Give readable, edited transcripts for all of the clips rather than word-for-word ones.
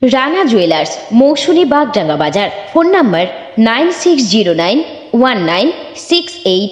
Rana jewellers, মৌসুমী বাগডাঙ্গা বাজার। Phone number 9609196866।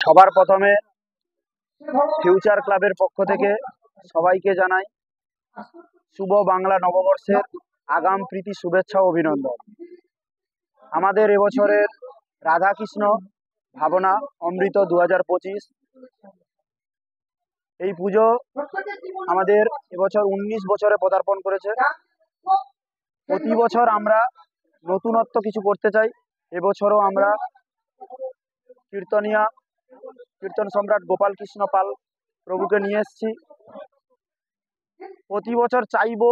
সবার প্রথমে ফিউচার ক্লাবের পক্ষ থেকে সবাইকে জানাই শুভ বাংলা নববর্ষের আগাম প্রীতি শুভেচ্ছা ও অভিনন্দন। আমাদের এবছরের রাধাকৃষ্ণ ভাবনা অমৃত 2025 এই পুজো আমাদের এবছর 19 বছরে পদার্পণ করেছে। প্রতি বছর আমরা নতুনত্ব কিছু করতে চাই। এবছরও আমরা কীর্তন সম্রাট গোপাল কৃষ্ণ পাল প্রভুকে নিয়ে এসেছি। প্রতি বছর চাইব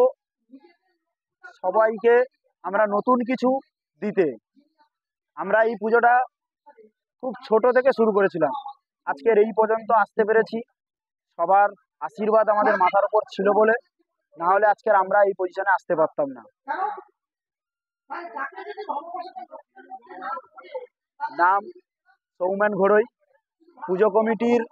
সবাইকে আমরা নতুন কিছু দিতে। আমরা এই পুজোটা খুব ছোট থেকে শুরু করেছিলাম, আজকের এই পর্যন্ত আসতে পেরেছি সবার আশীর্বাদ আমাদের মাথার উপর ছিল বলে, না হলে আজকের আমরা এই পজিশনে আসতে পারতাম না। নাম সৌমেন ঘোড়ই। পুজো কমিটির